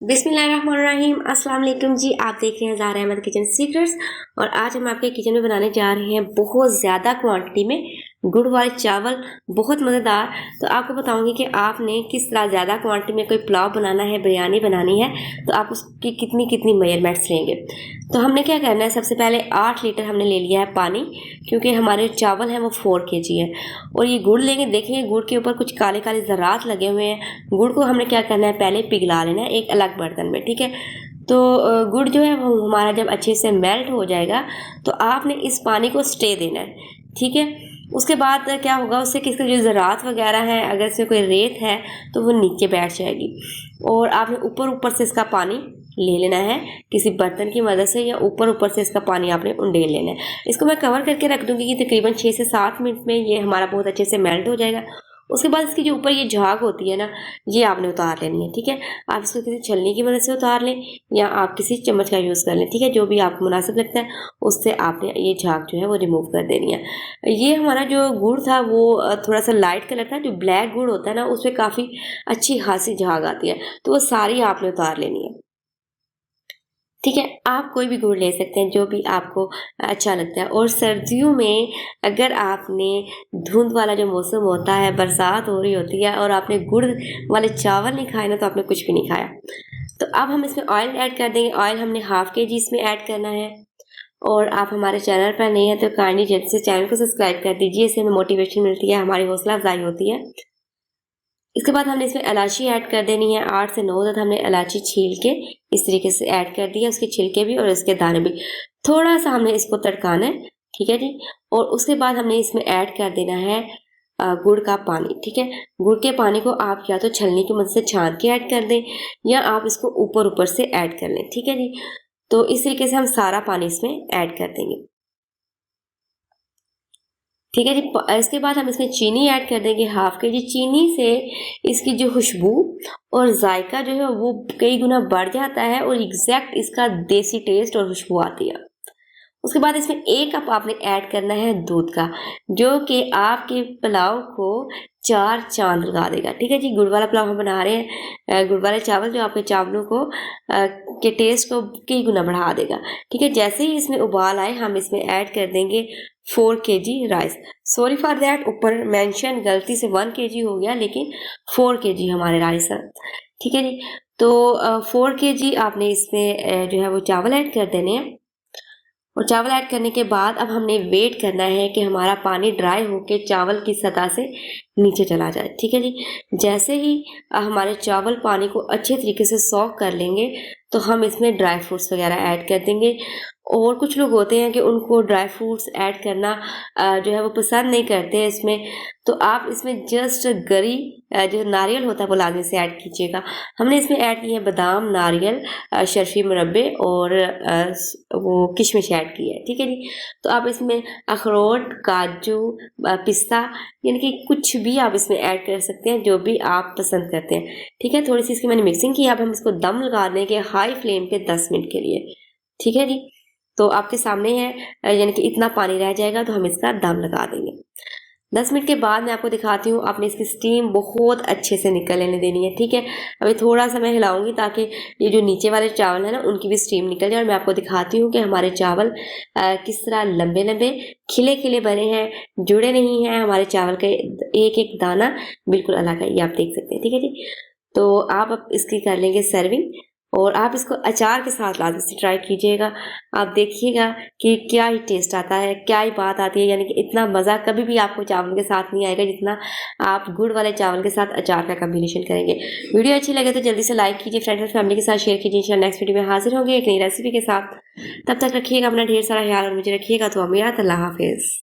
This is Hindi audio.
बिस्मिल्लाहिर्रहमानिर्रहीम अस्सलाम वालेकुम जी। आप देख रहे हैं ज़ाहरा अहमद किचन सीक्रेट्स और आज हम आपके किचन में बनाने जा रहे हैं बहुत ज़्यादा क्वांटिटी में गुड़ वाले चावल, बहुत मज़ेदार। तो आपको बताऊंगी कि आपने किस तरह ज़्यादा क्वांटिटी में कोई पुलाव बनाना है, बिरयानी बनानी है तो आप उसकी कितनी कितनी मेजरमेंट्स लेंगे। तो हमने क्या करना है, सबसे पहले 8 लीटर हमने ले लिया है पानी, क्योंकि हमारे चावल हैं वो 4 kg है। और ये गुड़ लेंगे, देखेंगे गुड़ के ऊपर कुछ काले काले ज़रात लगे हुए हैं। गुड़ को हमने क्या करना है, पहले पिघला लेना है एक अलग बर्तन में, ठीक है। तो गुड़ जो है वो हमारा जब अच्छे से मेल्ट हो जाएगा तो आपने इस पानी को स्टे देना है, ठीक है। उसके बाद क्या होगा, उससे किसके जो ज़रात वगैरह है, अगर इसमें कोई रेत है तो वो नीचे बैठ जाएगी। और आपने ऊपर ऊपर से इसका पानी ले लेना है किसी बर्तन की मदद से, या ऊपर ऊपर से इसका पानी आपने उंडेल लेना है। इसको मैं कवर करके रख दूंगी कि तकरीबन 6 से 7 मिनट में ये हमारा बहुत अच्छे से मेल्ट हो जाएगा। उसके बाद इसकी जो ऊपर ये झाग होती है ना, ये आपने उतार लेनी है, ठीक है। आप इसको किसी छलनी की मदद से उतार लें या आप किसी चम्मच का यूज़ कर लें, ठीक है। जो भी आपको मुनासिब लगता है उससे आपने ये झाग जो है वो रिमूव कर देनी है। ये हमारा जो गुड़ था वो थोड़ा सा लाइट कलर था। जो ब्लैक गुड़ होता है ना, उसमें काफ़ी अच्छी खासी झाग आती है, तो वो सारी आपने उतार लेनी है, ठीक है। आप कोई भी गुड़ ले सकते हैं जो भी आपको अच्छा लगता है। और सर्दियों में अगर आपने धुंध वाला जो मौसम होता है, बरसात हो रही होती है और आपने गुड़ वाले चावल नहीं खाए ना, तो आपने कुछ भी नहीं खाया। तो अब हम इसमें ऑयल ऐड कर देंगे। ऑयल हमने ½ kg इसमें ऐड करना है। और आप हमारे चैनल पर नहीं है तो काइंडली जल्दी से चैनल को सब्सक्राइब कर दीजिए, इससे हमें मोटिवेशन मिलती है, हमारी हौसला अफजाई होती है। इसके बाद हमने इसमें इलायची ऐड कर देनी है। 8 से 9 तक हमने इलायची छील के इस तरीके से ऐड कर दिया, उसके छिलके भी और इसके दाने भी। थोड़ा सा हमने इसको तड़काना है, ठीक है जी। और उसके बाद हमने इसमें ऐड कर देना है गुड़ का पानी, ठीक है। गुड़ के पानी को आप या तो छलनी की मदद से छान के ऐड कर दें या आप इसको ऊपर ऊपर से ऐड कर लें, ठीक है जी। तो इस तरीके से हम सारा पानी इसमें ऐड कर देंगे, ठीक है जी। इसके बाद हम इसमें चीनी ऐड कर देंगे ½ kg। चीनी से इसकी जो खुशबू और जायका जो है वो कई गुना बढ़ जाता है और एग्जैक्ट इसका देसी टेस्ट और खुशबू आती है। उसके बाद इसमें 1 कप आपने ऐड करना है दूध का, जो कि आपके पुलाव को 4 चांद लगा देगा, ठीक है जी। गुड़ वाला पुलाव हम बना रहे हैं, गुड़ वाले चावल जो आपके चावलों को के टेस्ट को कई गुना बढ़ा देगा, ठीक है। जैसे ही इसमें उबाल आए हम इसमें ऐड कर देंगे 4 kg rice. Sorry for that, ऊपर मेंशन गलती से 1 kg हो गया, लेकिन 4 kg हमारे राइस है, ठीक है जी। तो 4 kg आपने इसमें जो है वो चावल ऐड कर देने हैं। और चावल ऐड करने के बाद अब हमने वेट करना है कि हमारा पानी ड्राई होके चावल की सतह से नीचे चला जाए, ठीक है जी। जैसे ही हमारे चावल पानी को अच्छे तरीके से सॉक कर लेंगे तो हम इसमें ड्राई फ्रूट्स वगैरह ऐड कर देंगे। और कुछ लोग होते हैं कि उनको ड्राई फ्रूट्स ऐड करना जो है वो पसंद नहीं करते इसमें, तो आप इसमें जस्ट गरी जो नारियल होता है वो लाजमी से ऐड कीजिएगा। हमने इसमें ऐड किए हैं बादाम, नारियल, शर्फी मुरब्बे और वो किशमिश ऐड की है, ठीक है जी। तो आप इसमें अखरोट, काजू, पिस्ता, यानी कि कुछ भी आप इसमें ऐड कर सकते हैं जो भी आप पसंद करते हैं, ठीक है। थोड़ी सी इसकी मैंने मिक्सिंग की। अब हम इसको दम लगा देंगे हाई फ्लेम पे 10 मिनट के लिए, ठीक है जी। तो आपके सामने है, यानी कि इतना पानी रह जाएगा तो हम इसका दम लगा देंगे। 10 मिनट के बाद मैं आपको दिखाती हूँ। आपने इसकी स्टीम बहुत अच्छे से निकल लेने देनी है, ठीक है। अभी थोड़ा सा मैं हिलाऊंगी ताकि ये जो नीचे वाले चावल है ना उनकी भी स्टीम निकल जाए। और मैं आपको दिखाती हूँ कि हमारे चावल किस तरह लंबे लंबे खिले खिले बने हैं, जुड़े नहीं हैं। हमारे चावल का एक एक दाना बिल्कुल अलग है, ये आप देख सकते हैं, ठीक है जी। तो आप अब इसकी कर लेंगे सर्विंग। और आप इसको अचार के साथ लाजमी से ट्राई कीजिएगा। आप देखिएगा कि क्या ही टेस्ट आता है, क्या ही बात आती है। यानी कि इतना मज़ा कभी भी आपको चावल के साथ नहीं आएगा जितना आप गुड़ वाले चावल के साथ अचार का कम्बिनेशन करेंगे। वीडियो अच्छी लगे तो जल्दी से लाइक कीजिए, फ्रेंड्स और फैमिली के साथ शेयर कीजिए। इंशाल्लाह नेक्स्ट वीडियो में हाजिर होंगे एक नई रेसिपी के साथ। तब तक रखिएगा अपना ढेर सारा ख्याल और मुझे रखिएगा तो अमीरात। अल्लाह हाफिज़।